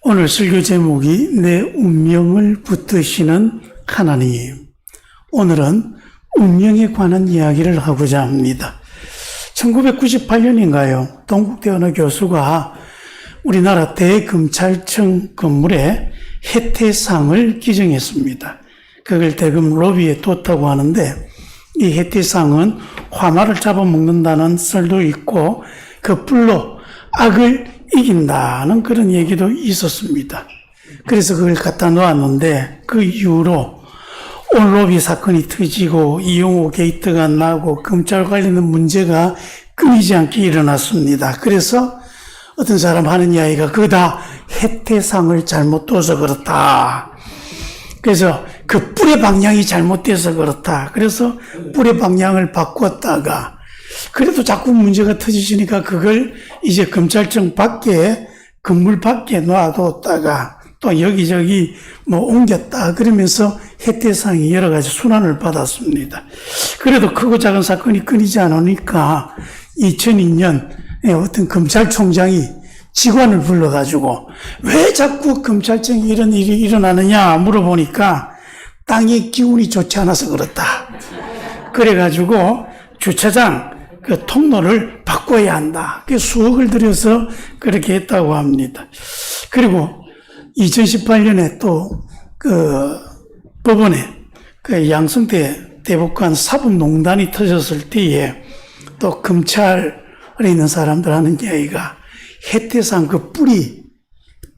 오늘 설교 제목이 내 운명을 붙드시는 하나님. 오늘은 운명에 관한 이야기를 하고자 합니다. 1998년인가요? 동국대 어느 교수가 우리나라 대검찰청 건물에 혜태상을 기증했습니다. 그걸 대검 로비에 뒀다고 하는데, 이 혜태상은 화마를 잡아먹는다는 썰도 있고 그 뿔로 악을 이긴다는 그런 얘기도 있었습니다. 그래서 그걸 갖다 놓았는데, 그 이후로 올로비 사건이 터지고 이용호 게이트가 나고 검찰 관련된 문제가 끊이지 않게 일어났습니다. 그래서 어떤 사람 하는 이야기가 그거 다 혜태상을 잘못 둬서 그렇다. 그래서 그 뿔의 방향이 잘못돼서 그렇다. 그래서 뿔의 방향을 바꿨다가 그래도 자꾸 문제가 터지시니까 그걸 이제 검찰청 밖에, 건물 밖에 놔뒀다가 또 여기저기 옮겼다. 그러면서 혜태상이 여러 가지 순환을 받았습니다. 그래도 크고 작은 사건이 끊이지 않으니까 2002년 어떤 검찰총장이 직원을 불러가지고 왜 자꾸 검찰청에 이런 일이 일어나느냐 물어보니까 땅의 기운이 좋지 않아서 그렇다. 그래가지고 주차장 그 통로를 바꿔야 한다. 그 수억을 들여서 그렇게 했다고 합니다. 그리고 2018년에 또 그 법원에 그 양승태 대법관 사법농단이 터졌을 때에 또 검찰에 있는 사람들 하는 이야기가 혜태상 그 뿔이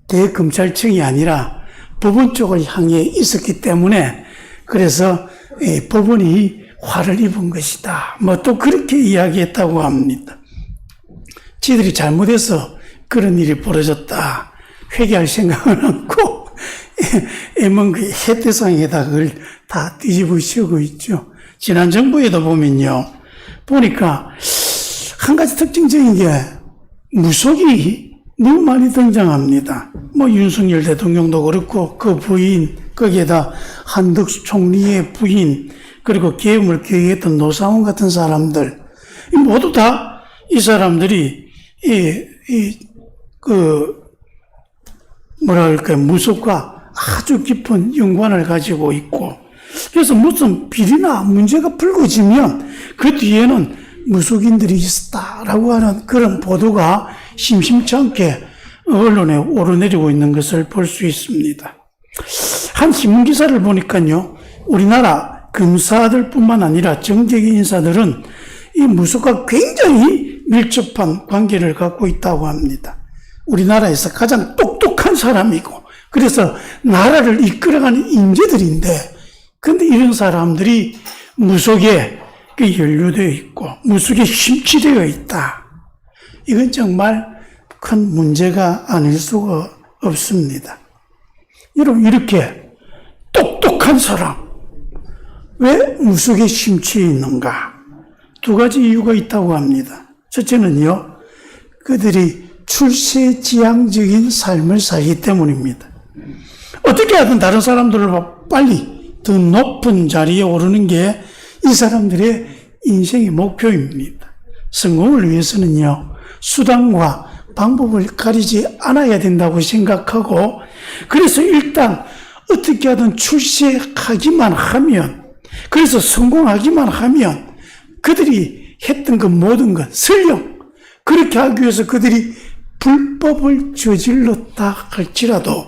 대검찰청이 아니라 법원 쪽을 향해 있었기 때문에 그래서 법원이 화를 입은 것이다. 또 그렇게 이야기했다고 합니다. 지들이 잘못해서 그런 일이 벌어졌다. 회개할 생각은 없고, 그 혜태상에다 그걸 다 뒤집어 씌우고 있죠. 지난 정부에도 보면요. 보니까 한 가지 특징적인 게 무속이 너무 많이 등장합니다. 윤석열 대통령도 그렇고 그 부인, 거기에다 한덕수 총리의 부인, 그리고 계엄을 계획했던 노상원 같은 사람들, 모두 다 이 사람들이 무속과 아주 깊은 연관을 가지고 있고, 그래서 무슨 비리나 문제가 불거지면 그 뒤에는 무속인들이 있었다라고 하는 그런 보도가 심심치 않게 언론에 오르내리고 있는 것을 볼 수 있습니다. 한 신문기사를 보니까요, 우리나라 검사들뿐만 아니라 정계계 인사들은 이 무속과 굉장히 밀접한 관계를 갖고 있다고 합니다. 우리나라에서 가장 똑똑한 사람이고, 그래서 나라를 이끌어가는 인재들인데, 근데 이런 사람들이 무속에 연루되어 있고, 무속에 심취되어 있다. 이건 정말 큰 문제가 아닐 수가 없습니다. 여러분, 이렇게 똑똑한 사람, 왜 무속에 심취해 있는가? 두 가지 이유가 있다고 합니다. 첫째는요, 그들이 출세지향적인 삶을 살기 때문입니다. 어떻게 하든 다른 사람들을 빨리 더 높은 자리에 오르는 게 이 사람들의 인생의 목표입니다. 성공을 위해서는요, 수단과 방법을 가리지 않아야 된다고 생각하고, 그래서 일단 어떻게 하든 출세하기만 하면, 그래서 성공하기만 하면 그들이 했던 것 모든 것, 설령 그렇게 하기 위해서 그들이 불법을 저질렀다 할지라도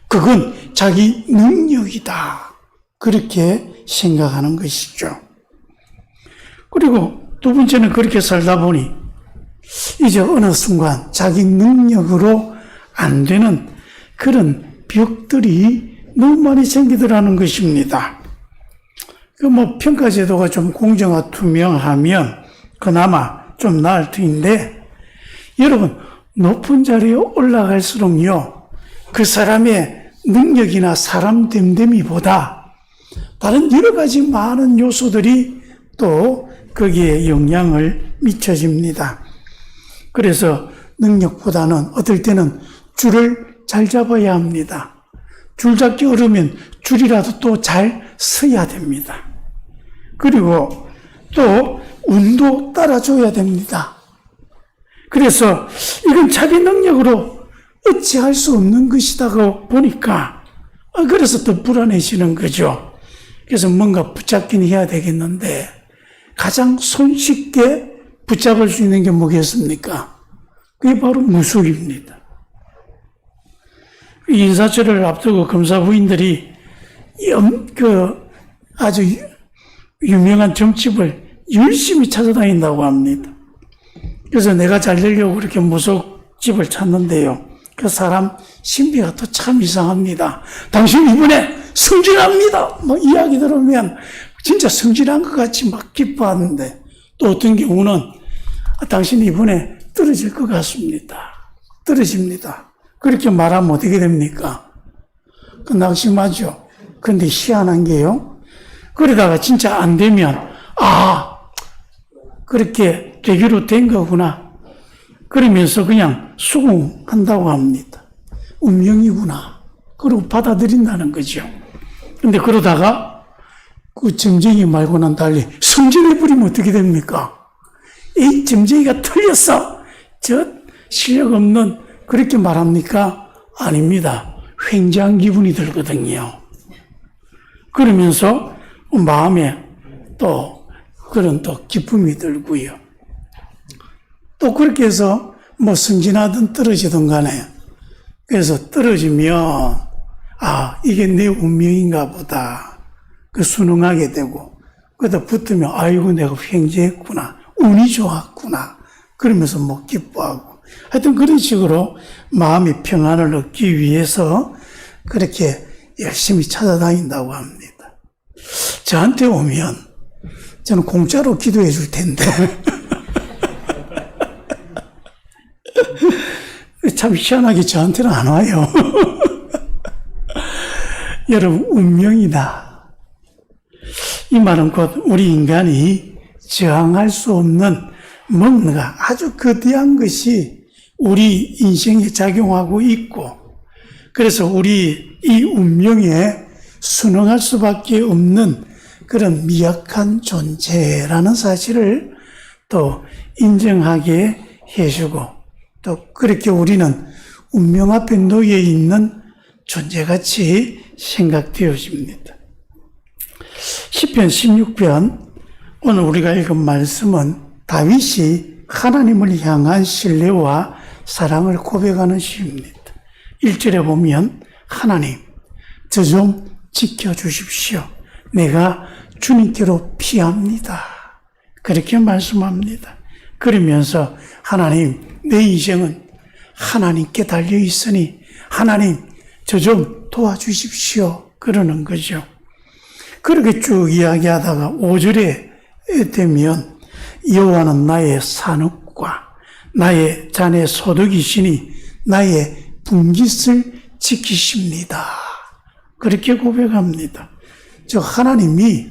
그건 자기 능력이다. 그렇게 생각하는 것이죠. 그리고 두 번째는 그렇게 살다 보니 이제 어느 순간 자기 능력으로 안 되는 그런 벽들이 너무 많이 생기더라는 것입니다. 평가제도가 좀 공정하고 투명하면 그나마 좀 나을 터인데, 여러분, 높은 자리에 올라갈수록요, 그 사람의 능력이나 사람 됨됨이보다 다른 여러 가지 많은 요소들이 또 거기에 영향을 미쳐집니다. 그래서 능력보다는 어떨 때는 줄을 잘 잡아야 합니다. 줄 잡기 어려우면 줄이라도 또 잘 서야 됩니다. 그리고 또 운도 따라줘야 됩니다. 그래서 이건 자기 능력으로 어찌할 수 없는 것이다고 보니까 그래서 더 불안해지는 거죠. 그래서 뭔가 붙잡긴 해야 되겠는데 가장 손쉽게 붙잡을 수 있는 게 뭐겠습니까? 그게 바로 무속입니다. 인사철을 앞두고 검사 부인들이 아주 유명한 점집을 열심히 찾아다닌다고 합니다. 그래서 내가 잘 되려고 그렇게 무속집을 찾는데요. 그 사람 신비가 또 참 이상합니다. 당신 이번에 승진합니다. 뭐 이야기 들으면 진짜 승진한 것 같이 막 기뻐하는데 또 어떤 경우는 당신 이번에 떨어질 것 같습니다. 떨어집니다. 그렇게 말하면 어떻게 됩니까? 그 낙심하죠. 근데 희한한 게요. 그러다가 진짜 안 되면 그렇게 되기로 된 거구나. 그러면서 그냥 수긍한다고 합니다. 운명이구나. 그리고 받아들인다는 거죠. 근데 그러다가 그 점쟁이 말고는 달리 승진해버리면 어떻게 됩니까? 이 점쟁이가 틀렸어. 저 실력 없는 그렇게 말합니까? 아닙니다. 횡재한 기분이 들거든요. 그러면서 마음에 또 그런 또 기쁨이 들고요. 또 그렇게 해서 뭐 승진하든 떨어지든 간에 그래서 떨어지면 이게 내 운명인가 보다. 그 순응하게 되고 그러다 붙으면 아이고 내가 횡재했구나. 운이 좋았구나. 그러면서 뭐 기뻐하고 하여튼 그런 식으로 마음의 평안을 얻기 위해서 그렇게 열심히 찾아다닌다고 합니다. 저한테 오면 저는 공짜로 기도해 줄 텐데 참 희한하게 저한테는 안 와요. 여러분 운명이다. 이 말은 곧 우리 인간이 저항할 수 없는 뭔가 아주 거대한 것이 우리 인생에 작용하고 있고 그래서 우리 이 운명에 순응할 수밖에 없는 그런 미약한 존재라는 사실을 또 인정하게 해주고 또 그렇게 우리는 운명 앞에 놓여 있는 존재같이 생각되어집니다. 시편 16편 오늘 우리가 읽은 말씀은 다윗이 하나님을 향한 신뢰와 사랑을 고백하는 시입니다. 1절에 보면 하나님 저 좀 지켜주십시오. 내가 주님께로 피합니다. 그렇게 말씀합니다. 그러면서 하나님 내 인생은 하나님께 달려있으니 하나님 저 좀 도와주십시오. 그러는 거죠. 그렇게 쭉 이야기하다가 5절에 되면 여호와는 나의 산업과 나의 잔의 소득이시니 나의 분깃을 지키십니다. 그렇게 고백합니다. 즉 하나님이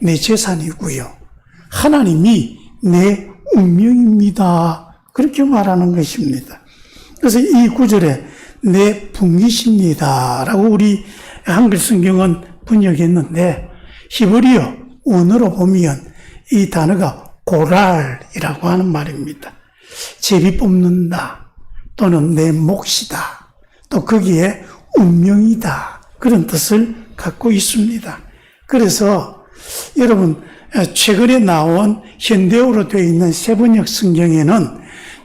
내 재산이고요. 하나님이 내 운명입니다. 그렇게 말하는 것입니다. 그래서 이 구절에 내 분깃입니다 라고 우리 한글 성경은 번역했는데 히브리어 원어로 보면 이 단어가 고랄이라고 하는 말입니다. 제비 뽑는다 또는 내 몫이다 또 거기에 운명이다 그런 뜻을 갖고 있습니다. 그래서 여러분 최근에 나온 현대어로 되어 있는 세번역 성경에는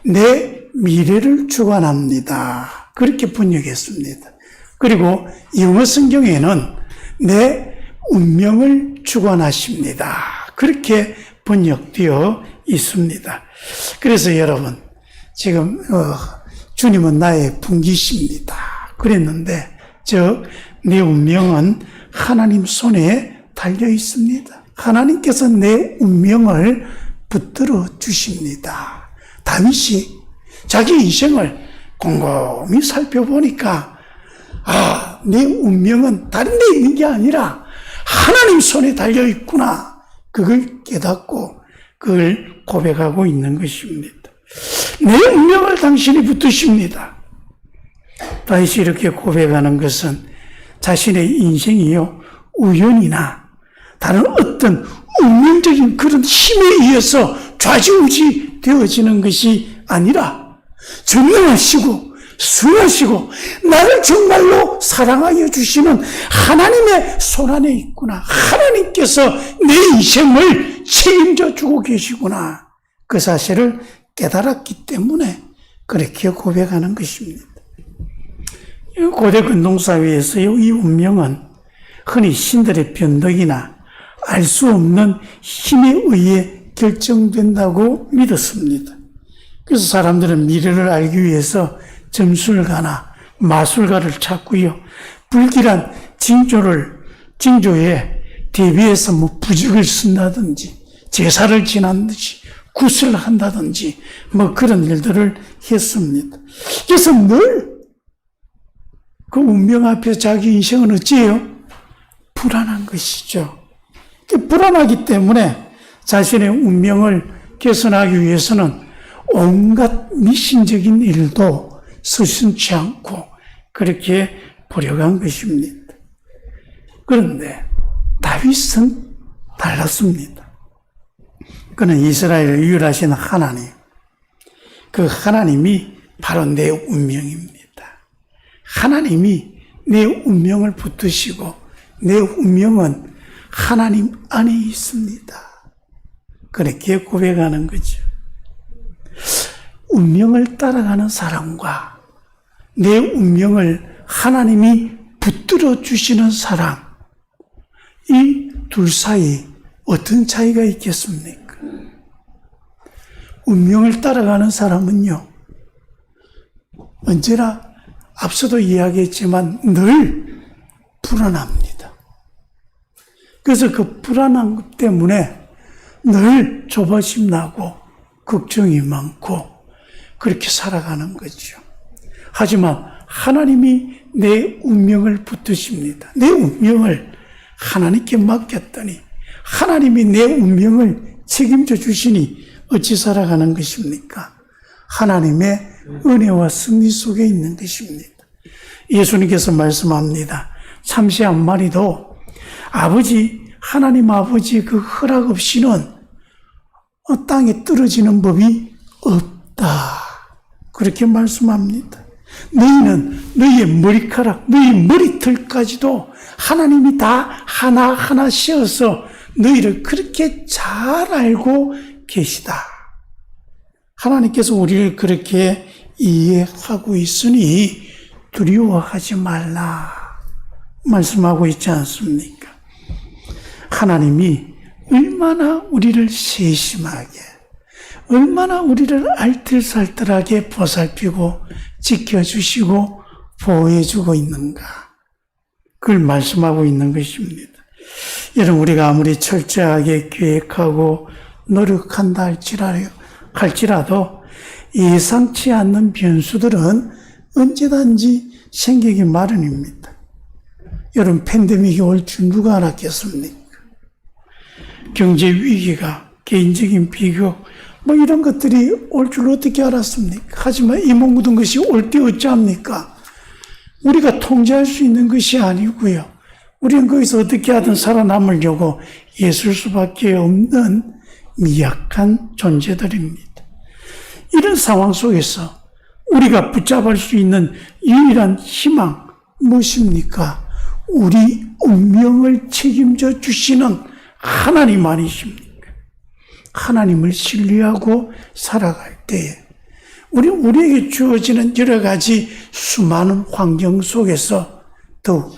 내 미래를 주관합니다 그렇게 번역했습니다. 그리고 영어 성경에는 내 운명을 주관하십니다 그렇게 번역되어 있습니다. 그래서 여러분 지금 주님은 나의 분깃입니다 그랬는데 즉 내 운명은 하나님 손에 달려 있습니다. 하나님께서 내 운명을 붙들어 주십니다. 다윗이 자기 인생을 곰곰이 살펴보니까 내 운명은 다른 데 있는 게 아니라 하나님 손에 달려 있구나. 그걸 깨닫고 그걸 고백하고 있는 것입니다. 내 운명을 당신이 붙드십니다. 다윗이 이렇게 고백하는 것은 자신의 인생이요 우연이나 다른 어떤 운명적인 그런 힘에 의해서 좌지우지 되어지는 것이 아니라 전능하시고 선하시고 나를 정말로 사랑하여 주시는 하나님의 손안에 있구나. 하나님께서 내 인생을 책임져 주고 계시구나. 그 사실을 깨달았기 때문에 그렇게 고백하는 것입니다. 고대 근동사회에서의 이 운명은 흔히 신들의 변덕이나 알 수 없는 힘에 의해 결정된다고 믿었습니다. 그래서 사람들은 미래를 알기 위해서 점술가나 마술가를 찾고요. 불길한 징조에 대비해서 부적을 쓴다든지 제사를 지낸다든지 굿을 한다든지 그런 일들을 했습니다. 그래서 늘 그 운명 앞에 자기 인생은 어찌해요? 불안한 것이죠. 불안하기 때문에 자신의 운명을 개선하기 위해서는 온갖 미신적인 일도 서슴지 않고 그렇게 보려간 것입니다. 그런데 다윗은 달랐습니다. 그는 이스라엘을 유일하신 하나님, 그 하나님이 바로 내 운명입니다. 하나님이 내 운명을 붙드시고 내 운명은 하나님 안에 있습니다. 그렇게 고백하는 거죠. 운명을 따라가는 사람과 내 운명을 하나님이 붙들어 주시는 사람, 이 둘 사이 어떤 차이가 있겠습니까? 운명을 따라가는 사람은요, 언제나 앞서도 이야기했지만 늘 불안합니다. 그래서 그 불안한 것 때문에 늘 조바심 나고 걱정이 많고 그렇게 살아가는 거죠. 하지만 하나님이 내 운명을 붙드십니다. 내 운명을 하나님께 맡겼더니 하나님이 내 운명을 책임져 주시니 어찌 살아가는 것입니까? 하나님의 은혜와 승리 속에 있는 것입니다. 예수님께서 말씀합니다. 참새 한 마리도 하나님 아버지의 그 허락 없이는 땅에 떨어지는 법이 없다. 그렇게 말씀합니다. 너희는 너희의 머리카락, 너희 머리털까지도 하나님이 다 하나하나 씌어서 너희를 그렇게 잘 알고 계시다. 하나님께서 우리를 그렇게 이해하고 있으니 두려워하지 말라 말씀하고 있지 않습니까? 하나님이 얼마나 우리를 세심하게, 얼마나 우리를 알뜰살뜰하게 보살피고 지켜주시고 보호해주고 있는가, 그걸 말씀하고 있는 것입니다. 여러분, 우리가 아무리 철저하게 계획하고 노력한다 할지라도 예상치 않는 변수들은 언제든지 생기기 마련입니다. 여러분, 팬데믹이 올 줄 누가 알았겠습니까? 경제 위기가, 개인적인 비교, 이런 것들이 올 줄 어떻게 알았습니까? 하지만 이 모든 것이 올 때 어찌합니까? 우리가 통제할 수 있는 것이 아니고요. 우리는 거기서 어떻게 하든 살아남으려고 애쓸 수밖에 없는 미약한 존재들입니다. 이런 상황 속에서 우리가 붙잡을 수 있는 유일한 희망 무엇입니까? 우리 운명을 책임져 주시는 하나님 아니십니까? 하나님을 신뢰하고 살아갈 때에 우리에게 주어지는 여러 가지 수많은 환경 속에서 더욱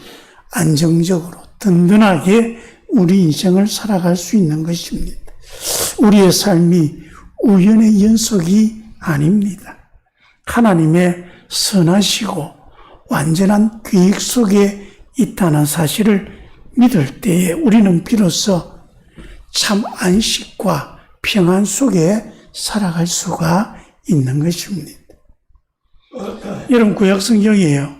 안정적으로 든든하게 우리 인생을 살아갈 수 있는 것입니다. 우리의 삶이 우연의 연속이 아닙니다. 하나님의 선하시고 완전한 계획 속에 있다는 사실을 믿을 때에 우리는 비로소 참 안식과 평안 속에 살아갈 수가 있는 것입니다. 여러분, 구약성경이에요.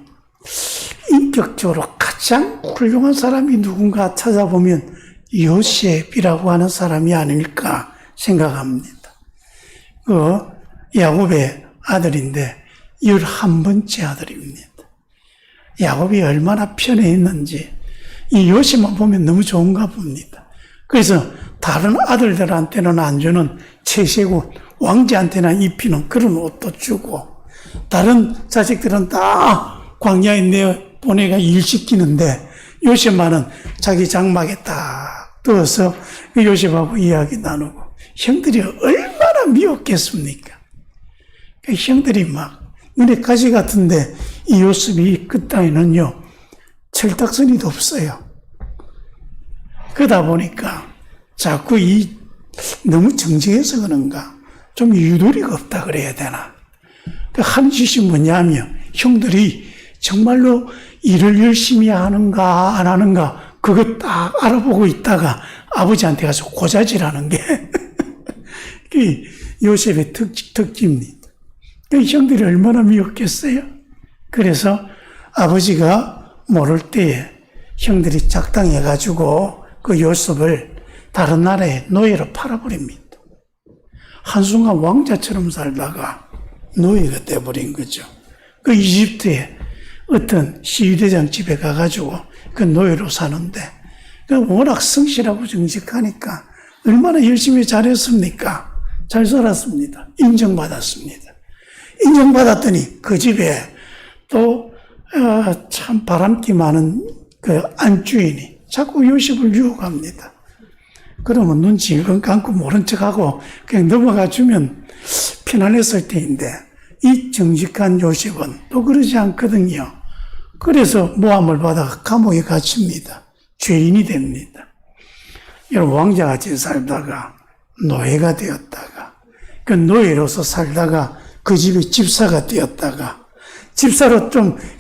인격적으로 가장 훌륭한 사람이 누군가 찾아보면 요셉이라고 하는 사람이 아닐까 생각합니다. 야곱의 아들인데 11번째 아들입니다. 야곱이 얼마나 편애했는지 이 요셉만 보면 너무 좋은가 봅니다. 그래서 다른 아들들한테는 안 주는 채색옷, 왕자한테나 입히는 그런 옷도 주고 다른 자식들은 다 광야에 내보내가 일 시키는데 요셉만은 자기 장막에 딱 떠서 요셉하고 이야기 나누고 형들이 얼마나 미웠겠습니까? 형들이 막 눈에 가시 같은데 이 요셉이 그 땅에는요 철딱서니도 없어요. 그러다 보니까 자꾸 너무 정직해서 그런가 좀 유도리가 없다 그래야 되나. 하는 짓이 뭐냐면 형들이 정말로 일을 열심히 하는가 안 하는가 그거 딱 알아보고 있다가 아버지한테 가서 고자질하는 게 요셉의 특징입니다. 형들이 얼마나 미웠겠어요. 그래서 아버지가 모를 때에 형들이 작당해가지고 그 요셉을 다른 나라에 노예로 팔아버립니다. 한순간 왕자처럼 살다가 노예가 돼버린 거죠. 그 이집트에 어떤 시위대장 집에 가가지고 그 노예로 사는데 워낙 성실하고 정직하니까 얼마나 열심히 잘했습니까? 잘 살았습니다. 인정받았습니다. 인정받았더니 그 집에 또 참 바람기 많은 그 안주인이 자꾸 요셉을 유혹합니다. 그러면 눈치 일건 감고 모른 척하고 그냥 넘어가 주면 편안했을 때인데 이 정직한 요셉은 또 그러지 않거든요. 그래서 모함을 받아 감옥에 갇힙니다. 죄인이 됩니다. 여러분 왕자같이 살다가 노예가 되었다가 그 노예로서 살다가 그 집의 집사가 되었다가 집사로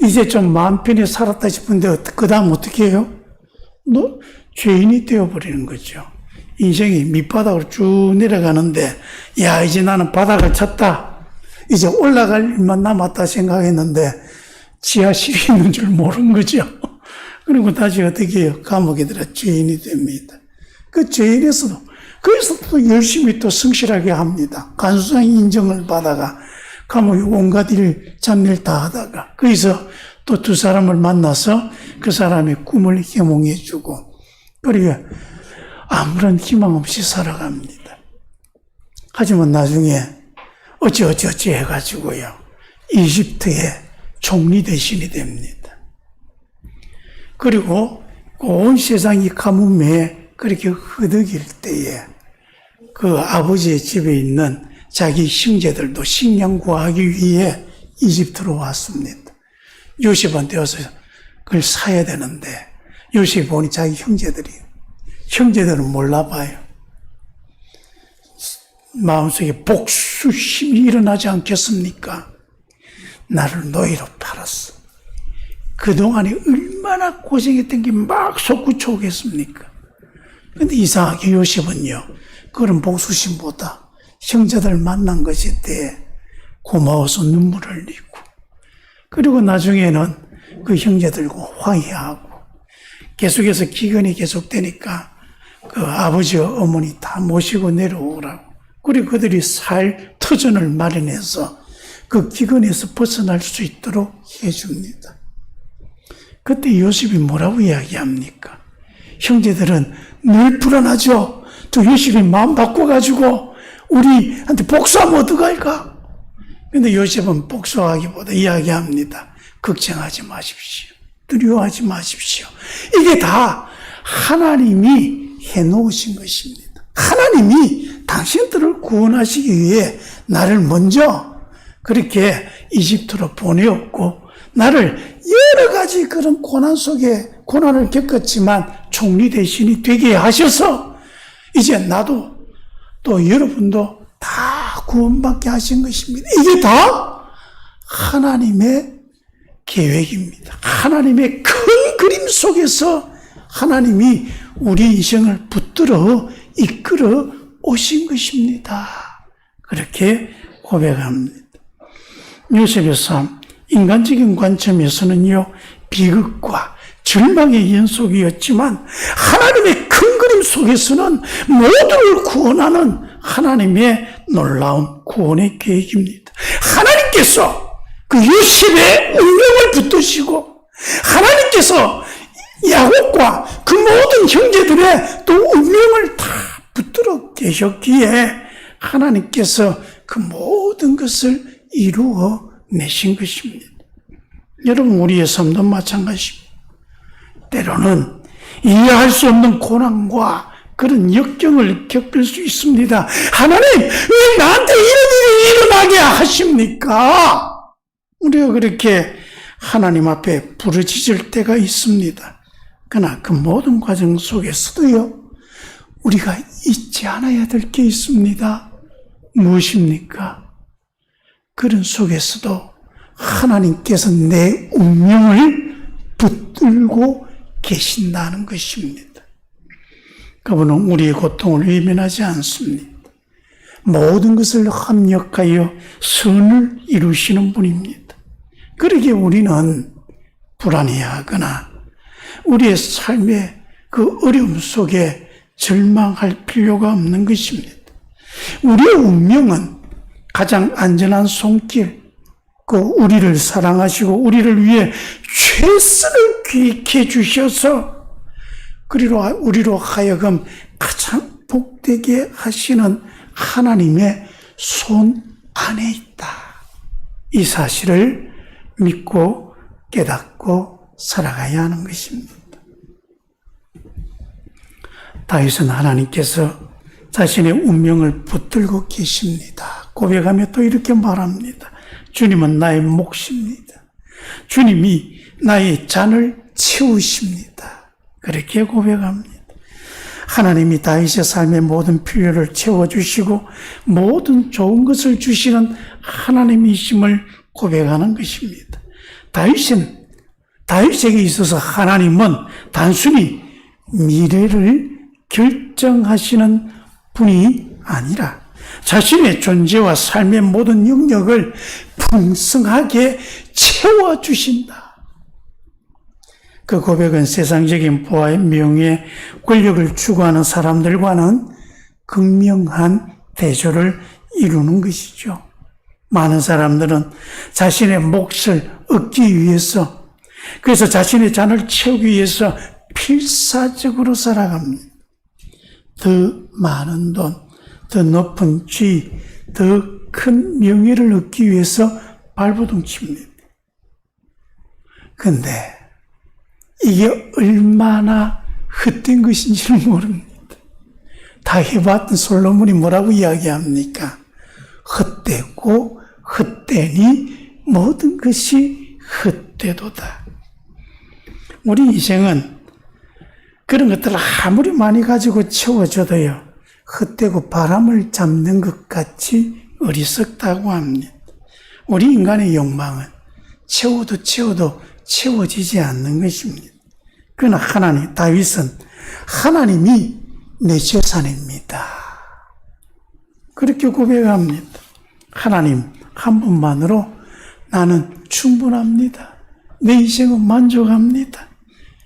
이제 좀 마음 편히 살았다 싶은데 그 다음 어떻게 해요? 죄인이 되어버리는 거죠. 인생이 밑바닥으로 쭉 내려가는데 야 이제 나는 바닥을 쳤다. 이제 올라갈 일만 남았다 생각했는데 지하실이 있는 줄 모르는 거죠. 그리고 다시 어떻게 해요? 감옥에 들어 죄인이 됩니다. 그 죄인에서도 그래서 또 열심히 또 성실하게 합니다. 간수상 인정을 받아가 감옥에 온갖 일 잡일 다 하다가 거기서 또 두 사람을 만나서 그 사람의 꿈을 해몽해 주고 그리고 아무런 희망 없이 살아갑니다. 하지만 나중에 어찌 해가지고요 이집트의 총리 대신이 됩니다. 그리고 온 세상이 가뭄에 그렇게 흐득일 때에 그 아버지의 집에 있는 자기 형제들도 식량 구하기 위해 이집트로 왔습니다. 요셉한테 와서 그걸 사야 되는데 요셉이 보니 자기 형제들은 몰라봐요. 마음속에 복수심이 일어나지 않겠습니까? 나를 노예로 팔았어. 그동안에 얼마나 고생했던 게 막 솟구쳐오겠습니까? 근데 이상하게 요셉은요, 그런 복수심보다 형제들 만난 것에 대해 고마워서 눈물을 흘리고, 그리고 나중에는 그 형제들과 화해하고, 계속해서 기근이 계속되니까 그 아버지와 어머니 다 모시고 내려오라고. 그리고 그들이 살 터전을 마련해서 그 기근에서 벗어날 수 있도록 해줍니다. 그때 요셉이 뭐라고 이야기합니까? 형제들은 늘 불안하죠. 또 요셉이 마음 바꿔가지고 우리한테 복수하면 어떡할까? 근데 요셉은 복수하기보다 이야기합니다. 걱정하지 마십시오. 두려워하지 마십시오. 이게 다 하나님이 해놓으신 것입니다. 하나님이 당신들을 구원하시기 위해 나를 먼저 그렇게 이집트로 보내었고 나를 여러 가지 그런 고난 속에 고난을 겪었지만 총리 대신이 되게 하셔서 이제 나도 또 여러분도 다 구원받게 하신 것입니다. 이게 다 하나님의 계획입니다. 하나님의 큰 그림 속에서 하나님이 우리 인생을 붙들어 이끌어 오신 것입니다. 그렇게 고백합니다. 요셉의 삶, 인간적인 관점에서는요, 비극과 절망의 연속이었지만 하나님의 큰 그림 속에서는 모두를 구원하는 하나님의 놀라운 구원의 계획입니다. 하나님께서 그 요셉의 운명을 붙드시고 하나님께서 야곱과 그 모든 형제들의 또 운명을 다 붙들어 계셨기에 하나님께서 그 모든 것을 이루어 내신 것입니다. 여러분, 우리의 삶도 마찬가지입니다. 때로는 이해할 수 없는 고난과 그런 역경을 겪을 수 있습니다. 하나님, 왜 나한테 이런 일이 일어나게 하십니까? 우리가 그렇게 하나님 앞에 부르짖을 때가 있습니다. 그러나 그 모든 과정 속에서도요, 우리가 잊지 않아야 될 게 있습니다. 무엇입니까? 그런 속에서도 하나님께서 내 운명을 붙들고 계신다는 것입니다. 그분은 우리의 고통을 외면하지 않습니다. 모든 것을 합력하여 선을 이루시는 분입니다. 그러기에 우리는 불안해하거나 우리의 삶의 그 어려움 속에 절망할 필요가 없는 것입니다. 우리의 운명은 가장 안전한 손길, 그 우리를 사랑하시고 우리를 위해 최선을 기획해 주셔서 우리로 하여금 가장 복되게 하시는 하나님의 손 안에 있다. 이 사실을 믿고 깨닫고 살아가야 하는 것입니다. 다윗은 하나님께서 자신의 운명을 붙들고 계십니다. 고백하며 또 이렇게 말합니다. 주님은 나의 몫입니다. 주님이 나의 잔을 채우십니다. 그렇게 고백합니다. 하나님이 다윗의 삶의 모든 필요를 채워주시고 모든 좋은 것을 주시는 하나님이심을 고백하는 것입니다. 다윗에게 있어서 하나님은 단순히 미래를 결정하시는 분이 아니라 자신의 존재와 삶의 모든 영역을 풍성하게 채워주신다. 그 고백은 세상적인 부와 명예, 권력을 추구하는 사람들과는 극명한 대조를 이루는 것이죠. 많은 사람들은 자신의 몫을 얻기 위해서, 그래서 자신의 잔을 채우기 위해서 필사적으로 살아갑니다. 더 많은 돈, 더 높은 지위, 더 큰 명예를 얻기 위해서 발버둥칩니다. 그런데 이게 얼마나 헛된 것인지를 모릅니다. 다 해봤던 솔로몬이 뭐라고 이야기합니까? 헛되고 헛되니 모든 것이 헛되도다. 우리 인생은 그런 것들을 아무리 많이 가지고 채워줘도요, 헛되고 바람을 잡는 것 같이 어리석다고 합니다. 우리 인간의 욕망은 채워도 채워지지 않는 것입니다. 그러나 다윗은 하나님이 내 재산입니다. 그렇게 고백합니다. 하나님 한 분만으로 나는 충분합니다. 내 인생은 만족합니다.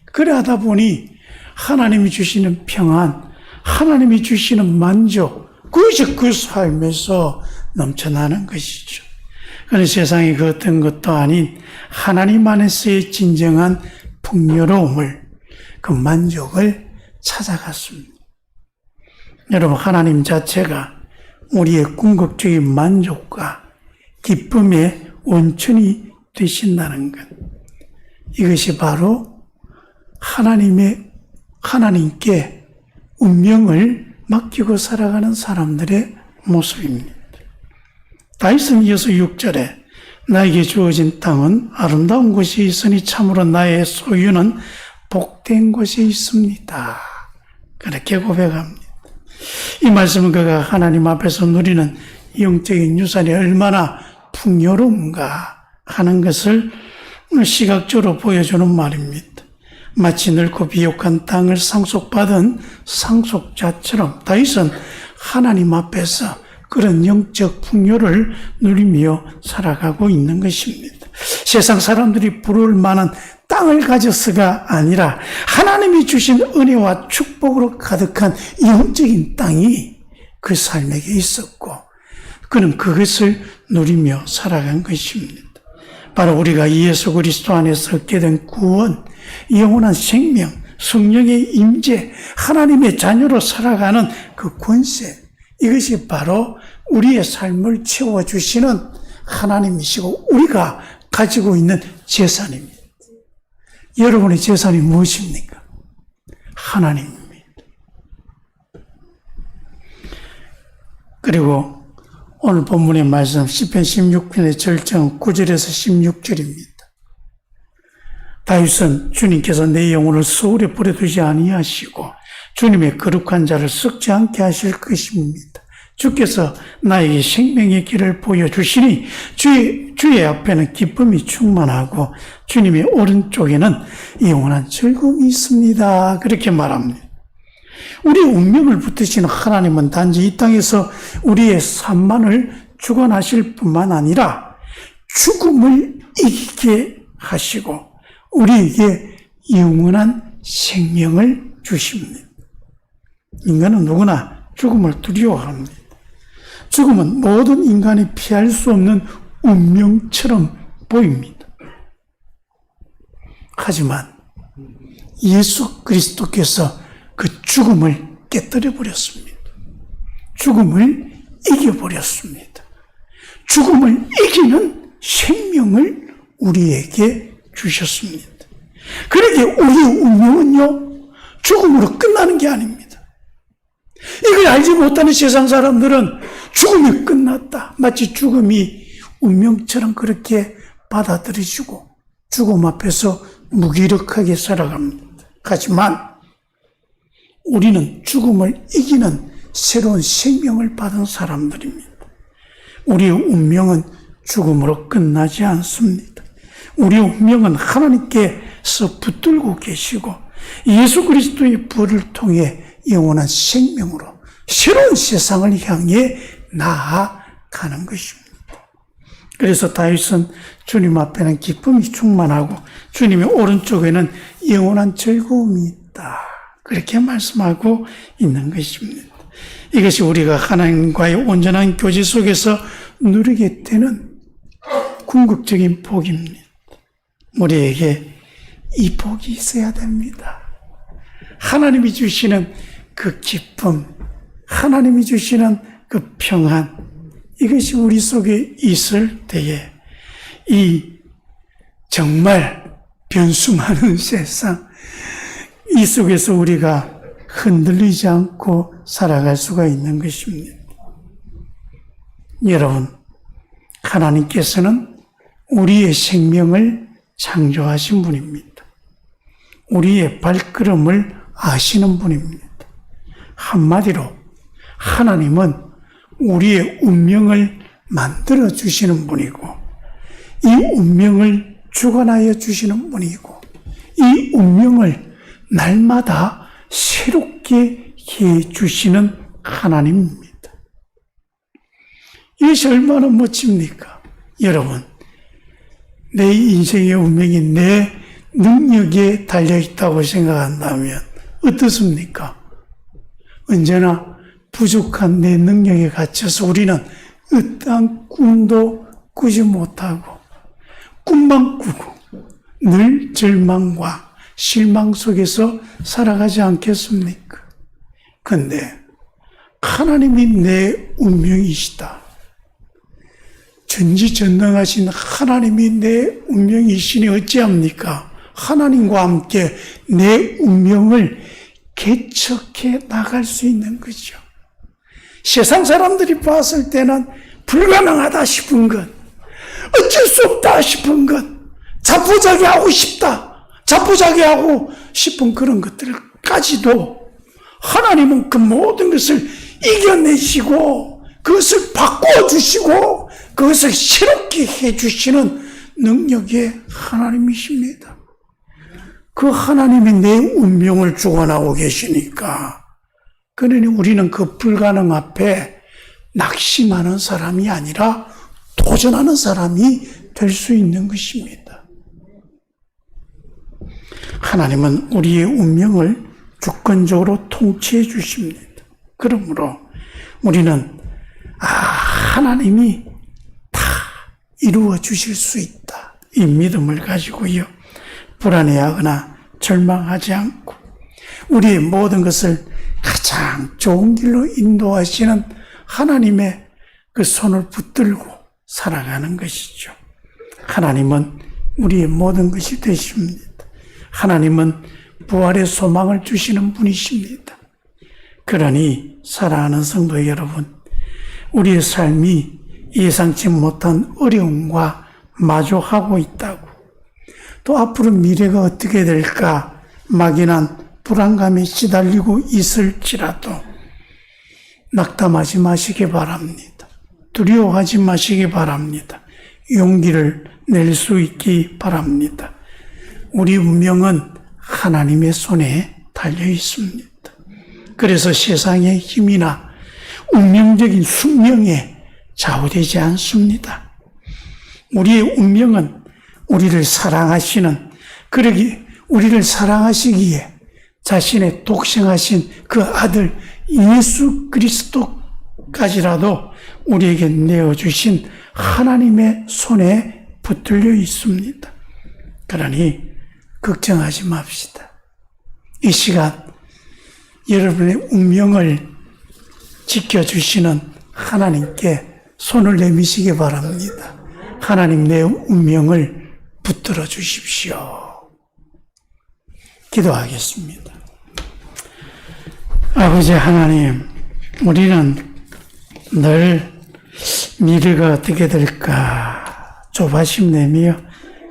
그래 하다 보니 하나님이 주시는 평안, 하나님이 주시는 만족, 그것이 그 삶에서 넘쳐나는 것이죠. 그런 세상에 그 어떤 것도 아닌 하나님 안에서의 진정한 풍요로움을, 그 만족을 찾아갔습니다. 여러분, 하나님 자체가 우리의 궁극적인 만족과 기쁨의 원천이 되신다는 것. 이것이 바로 하나님께 운명을 맡기고 살아가는 사람들의 모습입니다. 다윗은 이어서 6절에 나에게 주어진 땅은 아름다운 곳이 있으니 참으로 나의 소유는 복된 곳에 있습니다. 그렇게 고백합니다. 이 말씀은 그가 하나님 앞에서 누리는 영적인 유산이 얼마나 풍요로운가 하는 것을 시각적으로 보여주는 말입니다. 마치 넓고 비옥한 땅을 상속받은 상속자처럼 다윗은 하나님 앞에서 그런 영적 풍요를 누리며 살아가고 있는 것입니다. 세상 사람들이 부러울 만한 땅을 가져서가 아니라 하나님이 주신 은혜와 축복으로 가득한 영적인 땅이 그 삶에게 있었고 그는 그것을 누리며 살아간 것입니다. 바로 우리가 예수 그리스도 안에서 얻게 된 구원, 영원한 생명, 성령의 임재, 하나님의 자녀로 살아가는 그 권세, 이것이 바로 우리의 삶을 채워주시는 하나님이시고 우리가 가지고 있는 재산입니다. 여러분의 재산이 무엇입니까? 하나님입니다. 그리고 오늘 본문의 말씀 시편 16편의 절정 9절에서 16절입니다. 다윗은 주님께서 내 영혼을 소울에 버려두지 아니하시고 주님의 거룩한 자를 썩지 않게 하실 것입니다. 주께서 나에게 생명의 길을 보여주시니 주의 앞에는 기쁨이 충만하고 주님의 오른쪽에는 영원한 즐거움이 있습니다. 그렇게 말합니다. 우리의 운명을 붙드시는 하나님은 단지 이 땅에서 우리의 삶만을 주관하실 뿐만 아니라 죽음을 이기게 하시고 우리에게 영원한 생명을 주십니다. 인간은 누구나 죽음을 두려워합니다. 죽음은 모든 인간이 피할 수 없는 운명처럼 보입니다. 하지만 예수 그리스도께서 그 죽음을 깨뜨려 버렸습니다. 죽음을 이겨버렸습니다. 죽음을 이기는 생명을 우리에게 주셨습니다. 그러기에 우리의 운명은요, 죽음으로 끝나는 게 아닙니다. 이걸 알지 못하는 세상 사람들은 죽음이 끝났다. 마치 죽음이 운명처럼 그렇게 받아들이시고 죽음 앞에서 무기력하게 살아갑니다. 하지만 우리는 죽음을 이기는 새로운 생명을 받은 사람들입니다. 우리의 운명은 죽음으로 끝나지 않습니다. 우리의 운명은 하나님께서 붙들고 계시고 예수 그리스도의 부활을 통해 영원한 생명으로 새로운 세상을 향해 나아가는 것입니다. 그래서 다윗은 주님 앞에는 기쁨이 충만하고 주님의 오른쪽에는 영원한 즐거움이 있다. 그렇게 말씀하고 있는 것입니다. 이것이 우리가 하나님과의 온전한 교제 속에서 누리게 되는 궁극적인 복입니다. 우리에게 이 복이 있어야 됩니다. 하나님이 주시는 그 기쁨, 하나님이 주시는 그 평안, 이것이 우리 속에 있을 때에 이 정말 변수 많은 세상, 이 속에서 우리가 흔들리지 않고 살아갈 수가 있는 것입니다. 여러분, 하나님께서는 우리의 생명을 창조하신 분입니다. 우리의 발걸음을 아시는 분입니다. 한마디로 하나님은 우리의 운명을 만들어 주시는 분이고 이 운명을 주관하여 주시는 분이고 이 운명을 날마다 새롭게 해 주시는 하나님입니다. 이것이 얼마나 멋집니까? 여러분, 내 인생의 운명이 내 능력에 달려있다고 생각한다면 어떻습니까? 언제나 부족한 내 능력에 갇혀서 우리는 어떠한 꿈도 꾸지 못하고 꿈만 꾸고 늘 절망과 실망 속에서 살아가지 않겠습니까? 그런데 하나님이 내 운명이시다. 전지전능하신 하나님이 내 운명이시니 어찌합니까? 하나님과 함께 내 운명을 개척해 나갈 수 있는 거죠. 세상 사람들이 봤을 때는 불가능하다 싶은 것, 어쩔 수 없다 싶은 것, 자포자기하고 싶다, 자포자기하고 싶은 그런 것들까지도 하나님은 그 모든 것을 이겨내시고 그것을 바꿔주시고 그것을 새롭게 해주시는 능력의 하나님이십니다. 그 하나님이 내 운명을 주관하고 계시니까 그러니 우리는 그 불가능 앞에 낙심하는 사람이 아니라 도전하는 사람이 될 수 있는 것입니다. 하나님은 우리의 운명을 주권적으로 통치해 주십니다. 그러므로 우리는 하나님이 다 이루어 주실 수 있다. 이 믿음을 가지고요. 불안해하거나 절망하지 않고 우리의 모든 것을 가장 좋은 길로 인도하시는 하나님의 그 손을 붙들고 살아가는 것이죠. 하나님은 우리의 모든 것이 되십니다. 하나님은 부활의 소망을 주시는 분이십니다. 그러니 사랑하는 성도 여러분, 우리의 삶이 예상치 못한 어려움과 마주하고 있다고, 또 앞으로 미래가 어떻게 될까 막연한 불안감에 시달리고 있을지라도 낙담하지 마시기 바랍니다. 두려워하지 마시기 바랍니다. 용기를 낼 수 있기 바랍니다. 우리 운명은 하나님의 손에 달려 있습니다. 그래서 세상의 힘이나 운명적인 숙명에 좌우되지 않습니다. 우리의 운명은 우리를 사랑하시는, 그러기 우리를 사랑하시기에 자신의 독생하신 그 아들 예수 그리스도까지라도 우리에게 내어주신 하나님의 손에 붙들려 있습니다. 그러니 걱정하지 맙시다. 이 시간 여러분의 운명을 지켜주시는 하나님께 손을 내미시기 바랍니다. 하나님, 내 운명을 붙들어 주십시오. 기도하겠습니다. 아버지 하나님, 우리는 늘 미래가 어떻게 될까 조바심 내며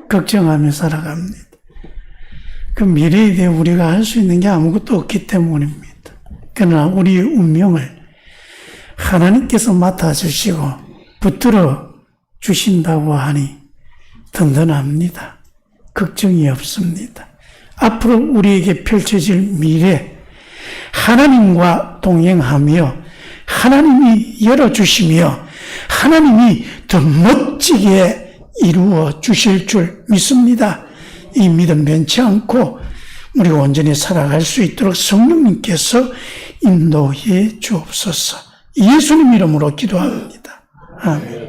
걱정하며 살아갑니다. 그 미래에 대해 우리가 할 수 있는 게 아무것도 없기 때문입니다. 그러나 우리의 운명을 하나님께서 맡아주시고 붙들어 주신다고 하니 든든합니다. 걱정이 없습니다. 앞으로 우리에게 펼쳐질 미래, 하나님과 동행하며 하나님이 열어주시며 하나님이 더 멋지게 이루어 주실 줄 믿습니다. 이 믿음 변치 않고 우리가 온전히 살아갈 수 있도록 성령님께서 인도해 주옵소서. 예수님 이름으로 기도합니다. 아멘.